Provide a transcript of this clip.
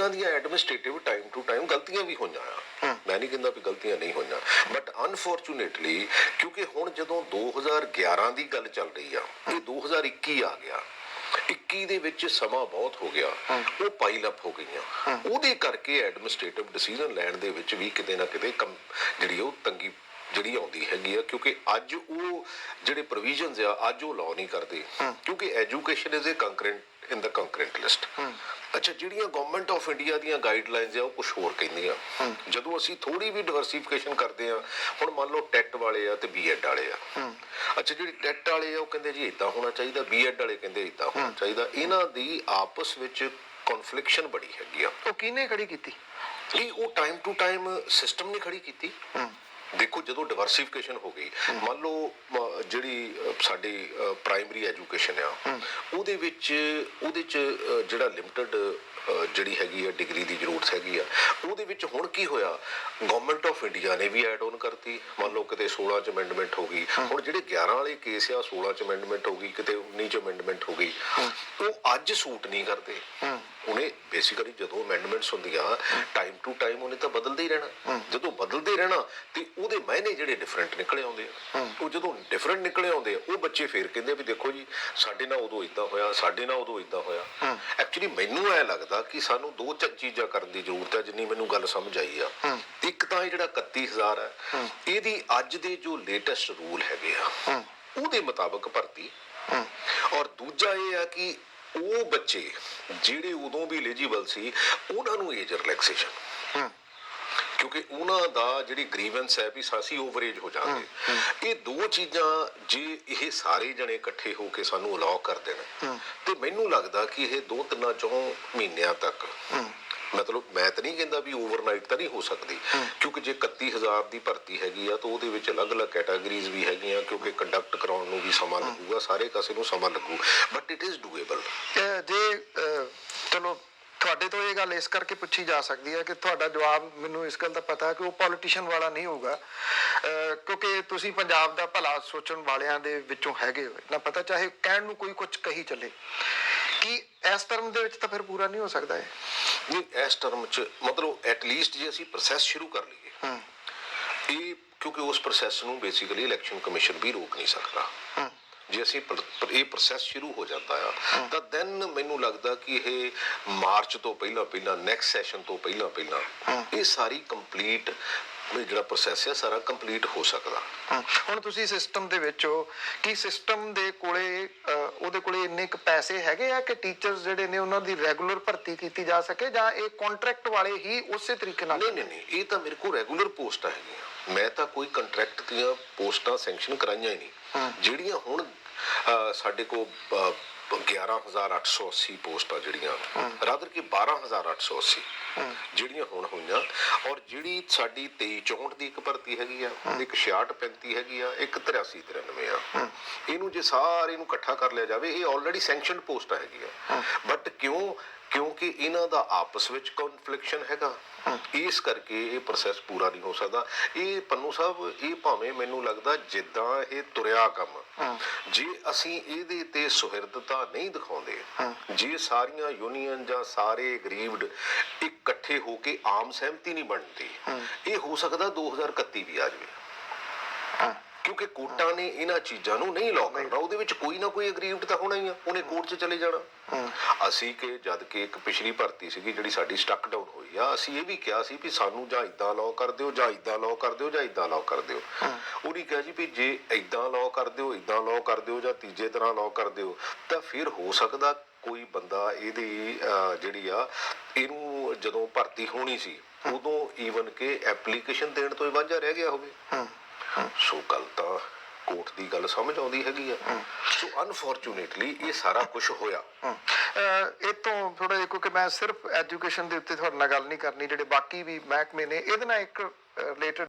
ਇਹਨਾਂ ਦੀਆਂ administrative time to time ਗਲਤੀਆਂ ਵੀ ਹੋਈਆਂ ਆ, ਮੈਂ ਨਹੀਂ ਕਹਿੰਦਾ ਵੀ ਗਲਤੀਆਂ ਨਹੀਂ ਹੋਈਆਂ, ਬਟ ਅਨਫੋਰਚੂਨੇਟਲੀ ਕਿਉਂਕਿ ਹੁਣ ਜਦੋਂ 2011 ਦੀ ਗੱਲ ਚੱਲ ਰਹੀ ਆ, ਇਹ 2021 ਆ ਗਿਆ, 21 ਦੇ ਵਿੱਚ ਸਮਾਂ ਬਹੁਤ ਹੋ ਗਿਆ, ਉਹ ਪਾਈਲ ਅਪ ਹੋ ਗਈਆਂ, ਉਹਦੇ ਕਰਕੇ ਐਡਮਿਨਿਸਟ੍ਰੇਟਿਵ ਡਿਸੀਜਨ ਲੈਣ ਦੇ ਵਿੱਚ ਵੀ ਕਿਤੇ ਨਾ ਕਿਤੇ ਜਿਹੜੀ ਉਹ ਤੰਗੀ ਜਿਹੜੀ ਆਉਂਦੀ ਹੈਗੀ ਆ, ਕਿਉਂਕਿ ਅੱਜ ਉਹ ਜਿਹੜੇ ਪ੍ਰੋਵੀਜ਼ਨਸ ਆ ਅੱਜ ਉਹ ਲਾਅ ਨਹੀਂ ਕਰਦੇ, ਕਿਉਂਕਿ education is a concurrent in the concurrent list. ਅੱਛਾ, ਜਿਹੜੀਆਂ ਗਵਰਨਮੈਂਟ ਆਫ ਇੰਡੀਆ ਦੀਆਂ ਗਾਈਡਲਾਈਨਸ ਆ ਉਹ ਕੁਛ ਹੋਰ ਕਹਿੰਦੀਆਂ। ਜਦੋਂ ਅਸੀਂ ਥੋੜੀ ਵੀ ਡਿਵਰਸੀਫਿਕੇਸ਼ਨ ਕਰਦੇ ਆ, ਹੁਣ ਮੰਨ ਲਓ ਟੈਟ ਵਾਲੇ ਆ ਤੇ ਬੀਐਡ ਵਾਲੇ ਆ, ਅੱਛਾ ਜਿਹੜੀ ਟੈਟ ਵਾਲੇ ਆ ਉਹ ਕਹਿੰਦੇ ਜੀ ਇੱਦਾਂ ਹੋਣਾ ਚਾਹੀਦਾ, ਬੀਐਡ ਵਾਲੇ ਕਹਿੰਦੇ ਇੱਦਾਂ ਹੋਣਾ ਚਾਹੀਦਾ, ਇਹਨਾਂ ਦੀ ਆਪਸ ਵਿੱਚ ਕਨਫਲਿਕਸ਼ਨ ਬੜੀ ਹੈਗੀ ਆ। ਉਹ ਕਿਹਨੇ ਖੜੀ ਕੀਤੀ? ਇਹ ਉਹ ਟਾਈਮ ਟੂ ਟਾਈਮ ਸਿਸਟਮ ਨੇ ਖੜੀ ਕੀਤੀ। ਦੇਖੋ ਜਦੋਂ ਡਿਵਰਸੀਫਿਕੇਸ਼ਨ ਹੋ ਗਈ, ਮੰਨ ਲਓ ਜਿਹੜੀ ਸਾਡੀ ਪ੍ਰਾਇਮਰੀ ਐਜੂਕੇਸ਼ਨ ਆ, ਉਹਦੇ 'ਚ ਜਿਹੜਾ ਲਿਮਟਿਡ ਜਿਹੜੀ ਹੈਗੀ ਆ ਡਿਗਰੀ ਦੀ ਜ਼ਰੂਰਤ ਹੈਗੀ ਆ, ਉਹਦੇ ਵਿੱਚ ਹੁਣ ਕੀ ਹੋਇਆ, ਗਵਰਨਮੈਂਟ ਆਫ ਇੰਡੀਆ ਨੇ ਵੀ ਐਡ ਔਨ ਕਰਤੀ। ਮੰਨ ਲਓ ਕਿਤੇ 16 'ਚ ਅਮੈਂਡਮੈਂਟ ਹੋ ਗਈ, ਹੁਣ ਜਿਹੜੇ 11 ਵਾਲੇ ਕੇਸ ਆ 16 'ਚ ਅਮੈਂਡਮੈਂਟ ਹੋ ਗਈ, ਕਿਤੇ 19 'ਚ ਅਮੈਂਡਮੈਂਟ ਹੋ ਗਈ, ਉਹ ਅੱਜ ਸੂਟ ਨਹੀਂ ਕਰਦੇ। ਉਹਨੇ ਬੇਸਿਕਲੀ ਜਦੋਂ ਅਮੈਂਡਮੈਂਟਸ ਹੁੰਦੀਆਂ ਟਾਈਮ ਟੂ ਟਾਈਮ ਉਹਨੇ ਤਾਂ ਬਦਲਦੇ ਹੀ ਰਹਿਣਾ, ਜਦੋਂ ਬਦਲਦੇ ਰਹਿਣਾ ਤੇ ਉਹਦੇ ਮਾਇਨੇ ਜਿਹੜੇ ਡਿਫਰੈਂਟ ਨਿਕਲੇ ਆਉਂਦੇ ਆ। ਉਹ ਜਦੋਂ ਡਿਫਰੈਂਟ ਨਿਕਲੇ ਆਉਂਦੇ ਆ, ਉਹ ਬੱਚੇ ਫੇਰ ਕਹਿੰਦੇ ਵੀ ਦੇਖੋ ਜੀ ਸਾਡੇ ਨਾਲ ਉਦੋਂ ਇੱਦਾਂ ਹੋਇਆ, ਸਾਡੇ ਨਾਲ ਉਦੋਂ ਇੱਦਾਂ ਹੋਇਆ। ਐਕਚੁਅਲੀ ਮੈਨੂੰ ਐ ਲੱਗਦਾ ਕਿ ਸਾਨੂੰ ਦੋ ਚੀਜ਼ਾਂ ਕਰਨ ਦੀ ਜ਼ਰੂਰਤ ਹੈ, ਜਿੰਨੀ ਮੈਨੂੰ ਗੱਲ ਸਮਝ ਆਈ ਆ। ਇੱਕ ਤਾਂ ਇਹ ਜਿਹੜਾ 31,000 ਹੈ, ਇਹਦੀ ਅੱਜ ਦੇ ਜੋ ਲੇਟੈਸਟ ਰੂਲ ਹੈਗੇ ਆ ਉਹਦੇ ਮੁਤਾਬਕ ਭਰਤੀ, ਔਰ ਦੂਜਾ ਇਹ ਆ ਕਿ ਉਹ ਬੱਚੇ ਜਿਹੜੇ ਉਦੋਂ ਵੀ ਐਲੀਜੀਬਲ ਸੀ ਉਹਨਾਂ ਨੂੰ ਏਜ ਰਿਲੈਕਸੇਸ਼ਨ, ਕਿਉਂਕਿ ਉਹਨਾਂ ਦਾ ਜਿਹੜੀ ਗ੍ਰੀਵੈਂਸ ਹੈ ਵੀ ਅਸੀਂ ਓਵਰਏਜ ਹੋ ਜਾਵਾਂਗੇ। ਇਹ ਦੋ ਚੀਜ਼ਾਂ ਜੇ ਇਹ ਸਾਰੇ ਜਣੇ ਇਕੱਠੇ ਹੋ ਕੇ ਸਾਨੂੰ ਅਲਾਉ ਕਰ ਦੇਣ ਤੇ ਮੈਨੂੰ ਲੱਗਦਾ ਕਿ ਇਹ 2-3-4 ਮਹੀਨਿਆਂ ਤੱਕ, ਮਤਲਬ ਮੈਂ ਤਾਂ ਨਹੀਂ ਕਹਿੰਦਾ ਵੀ ਓਵਰਨਾਈਟ ਤਾਂ ਨਹੀਂ ਹੋ ਸਕਦੀ, ਕਿਉਂਕਿ ਜੇ 31,000 ਦੀ ਭਰਤੀ ਹੈਗੀ ਆ ਤਾਂ ਉਹਦੇ ਵਿੱਚ ਅਲੱਗ-ਅਲੱਗ ਕੈਟਾਗਰੀਜ਼ ਵੀ ਹੈਗੀਆਂ, ਕਿਉਂਕਿ ਕੰਡਕਟ ਕਰਾਉਣ ਨੂੰ ਵੀ ਸਮਾਂ ਲੱਗੂਗਾ, ਸਾਰੇ ਕਾਸੇ ਨੂੰ ਸਮਾਂ ਲੱਗੂ, ਬਟ ਇਟ ਇਜ਼ ਡੂਏਬਲ। ਜੇ ਚਲੋ ਤੁਹਾਡੇ ਤੋਂ ਇਹ ਗੱਲ ਇਸ ਕਰਕੇ ਪੁੱਛੀ ਜਾ ਸਕਦੀ ਹੈ ਕਿ ਤੁਹਾਡਾ ਜਵਾਬ ਮੈਨੂੰ ਇਸ ਗੱਲ ਦਾ ਪਤਾ ਹੈ ਕਿ ਉਹ ਪੋਲੀਟੀਸ਼ੀਅਨ ਵਾਲਾ ਨਹੀਂ ਹੋਊਗਾ, ਕਿਉਂਕਿ ਤੁਸੀਂ ਪੰਜਾਬ ਦਾ ਭਲਾ ਸੋਚਣ ਵਾਲਿਆਂ ਦੇ ਵਿੱਚੋਂ ਹੈਗੇ ਹੋ, ਨਾ ਪਤਾ ਚਾਹੇ ਕਹਿਣ ਨੂੰ ਕੋਈ ਕੁਝ ਕਹੀ ਚੱਲੇ, ਕਿ ਇਸ ਟਰਮ ਦੇ ਵਿੱਚ ਤਾਂ ਫਿਰ ਪੂਰਾ ਨਹੀਂ ਹੋ ਸਕਦਾ ਇਹ? ਨਹੀਂ, ਇਸ ਟਰਮ 'ਚ ਮਤਲਬ ਐਟਲੀਸਟ ਜੇ ਅਸੀਂ ਪ੍ਰੋਸੈਸ ਸ਼ੁਰੂ ਕਰ ਲਈਏ ਇਹ, ਕਿਉਂਕਿ ਉਸ ਪ੍ਰੋਸੈਸ ਨੂੰ ਬੇਸਿਕਲੀ ਇਲੈਕਸ਼ਨ ਕਮਿਸ਼ਨ ਵੀ ਰੋਕ ਨਹੀਂ ਸਕਦਾ। ਜੇ ਅਸੀਂ ਇਹ ਪ੍ਰੋਸੈਸ ਸ਼ੁਰੂ ਹੋ ਜਾਂਦਾ ਆ ਤਾਂ ਦੈਨ ਮੈਨੂੰ ਲੱਗਦਾ ਕਿ ਇਹ ਮਾਰਚ ਤੋਂ ਪਹਿਲਾਂ ਨੈਕਸਟ ਸੈਸ਼ਨ ਤੋਂ ਪਹਿਲਾਂ ਇਹ ਸਾਰੀ ਕੰਪਲੀਟ ਜਿਹੜਾ ਪ੍ਰੋਸੈਸ ਹੈ ਸਾਰਾ ਕੰਪਲੀਟ ਹੋ ਸਕਦਾ। ਹੁਣ ਤੁਸੀਂ ਸਿਸਟਮ ਦੇ ਵਿੱਚ ਹੋ, ਕੀ ਸਿਸਟਮ ਦੇ ਕੋਲੇ ਉਹਦੇ ਕੋਲੇ ਇੰਨੇ ਕੁ ਪੈਸੇ ਹੈਗੇ ਆ ਕਿ ਟੀਚਰਸ ਜਿਹੜੇ ਨੇ ਉਹਨਾਂ ਦੀ ਰੈਗੂਲਰ ਭਰਤੀ ਕੀਤੀ ਜਾ ਸਕੇ, ਜਾਂ ਇਹ ਕੰਟਰੈਕਟ ਵਾਲੇ ਹੀ ਉਸੇ ਤਰੀਕੇ ਨਾਲ? ਨਹੀਂ, ਇਹ ਤਾਂ ਮੇਰੇ ਕੋਲ ਰੈਗੂਲਰ ਪੋਸਟਾਂ ਹੈਗੀਆਂ, ਮੈਂ ਤਾਂ ਕੋਈ ਕੰਟਰੈਕਟ ਦੀਆਂ ਪੋਸਟਾਂ ਸੈਂਕਸ਼ਨ ਕਰਾਈਆਂ ਹੀ ਨਹੀਂ। ਜਿਹੜੀਆਂ ਹੁਣ ਸਾਡੇ ਕੋਲ 11,880 ਪੋਸਟਾਂ ਜਿਹੜੀਆਂ, ਰਾਦਰ ਕਿ 12,880 ਜਿਹੜੀਆਂ ਹੁਣ ਹੋਈਆਂ, ਔਰ ਜਿਹੜੀ ਸਾਡੀ 23-64 ਦੀ ਇੱਕ ਭਰਤੀ ਹੈਗੀ ਆ, ਇੱਕ 66-35 ਹੈਗੀ ਆ, ਇੱਕ 83-93 ਆ। ਇਹਨੂੰ ਜੇ ਸਾਰੇ ਨੂੰ ਇਕੱਠਾ ਕਰ ਲਿਆ ਜਾਵੇ, ਇਹ ਆਲਰੇਡੀ ਸੈਂਕਸ਼ਨਡ ਪੋਸਟਾਂ ਹੈਗੀਆਂ, ਬਟ ਕਿਉਂਕਿ ਇਹਨਾਂ ਦਾ ਆਪਸ ਵਿੱਚ ਕਨਫਲਿਕਸ਼ਨ ਹੈਗਾ, ਇਸ ਕਰਕੇ ਇਹ ਪ੍ਰੋਸੈਸ ਪੂਰਾ ਨਹੀਂ ਹੋ ਸਕਦਾ। ਇਹ ਪੰਨੂ ਸਾਹਿਬ, ਇਹ ਭਾਵੇਂ ਮੈਨੂੰ ਲੱਗਦਾ ਜਿੱਦਾਂ ਇਹ ਤੁਰਿਆ ਕੰਮ, ਜੇ ਅਸੀਂ ਇਹਦੇ ਤੇ ਸੁਹਿਰਦਤਾ ਨਹੀਂ ਦਿਖਾਉਂਦੇ, ਜੇ ਸਾਰੀਆਂ ਯੂਨੀਅਨ ਜਾਂ ਸਾਰੇ ਗਰੀਬਡ ਇਕੱਠੇ ਹੋ ਕੇ ਆਮ ਸਹਿਮਤੀ ਨਹੀਂ ਬਣਦੀ, ਇਹ ਹੋ ਸਕਦਾ 2031 ਵੀ ਆ ਜਾਵੇ, ਕਿਉਂਕਿ ਕੋਰਟਾਂ ਨੇ ਇਹਨਾਂ ਚੀਜ਼ਾਂ ਨੂੰ ਨਹੀਂ ਲਾਅ ਕਰਨਾ, ਉਹਦੇ ਵਿੱਚ ਕੋਈ ਨਾ ਕੋਈ ਅਗਰੀਵਡ ਤਾਂ ਹੋਣਾ ਹੀ ਆ, ਉਹਨੇ ਕੋਰਟ 'ਚ ਚਲੇ ਜਾਣਾ। ਅਸੀਂ ਕਿ ਜਦ ਕਿ ਇੱਕ ਪਿਛਲੀ ਭਰਤੀ ਸੀਗੀ ਜਿਹੜੀ ਸਾਡੀ ਸਟਕ ਡਾਊਨ ਹੋਈ ਆ, ਅਸੀਂ ਇਹ ਵੀ ਕਿਹਾ ਸੀ ਵੀ ਸਾਨੂੰ ਜਾਂ ਇੱਦਾਂ ਲਾਅ ਕਰ ਦਿਓ, ਜਾਂ ਇੱਦਾਂ ਲਾਅ ਕਰ ਦਿਓ, ਜਾਂ ਇੱਦਾਂ ਲਾਅ ਕਰ ਦਿਓ। ਉਹਨੇ ਕਿਹਾ ਜੀ ਵੀ ਜੇ ਇੱਦਾਂ ਲਾਅ ਕਰ ਦਿਓ, ਇੱਦਾਂ ਲਾਅ ਕਰ ਦਿਓ, ਜਾਂ ਤੀਜੇ ਤਰ੍ਹਾਂ ਲਾਅ ਕਰ ਦਿਓ, ਤਾਂ ਫਿਰ ਹੋ ਸਕਦਾ ਕੋਈ ਬੰਦਾ ਇਹਦੀ ਜਿਹੜੀ ਆ ਇਹਨੂੰ ਜਦੋਂ ਭਰਤੀ ਹੋਣੀ ਸੀ ਉਦੋਂ ਈਵਨ ਕਿ ਐਪਲੀਕੇਸ਼ਨ ਦੇਣ ਤੋਂ ਹੀ ਵਾਂਝਾ ਰਹਿ ਗਿਆ ਹੋਵੇ। ਸੋ ਗੱਲ ਤਾਂ ਕੋਰਟ ਦੀ ਗੱਲ ਸਮਝ ਆਉਂਦੀ ਹੈਗੀ ਆ। ਸੋ ਅਨਫੋਰਚੂਨੇਟਲੀ ਇਹ ਸਾਰਾ ਕੁਝ ਹੋਇਆ। ਇਹ ਤੋਂ ਥੋੜਾ ਜਿਹਾ, ਕਿਉਂਕਿ ਮੈਂ ਸਿਰਫ ਐਜੂਕੇਸ਼ਨ ਦੇ ਉੱਤੇ ਤੁਹਾਡੇ ਨਾਲ ਗੱਲ ਨਹੀਂ ਕਰਨੀ, ਜਿਹੜੇ ਬਾਕੀ ਵੀ ਮਹਿਕਮੇ ਨੇ ਇਹਦੇ ਨਾਲ ਇੱਕ ਰਿਲੇਟਡ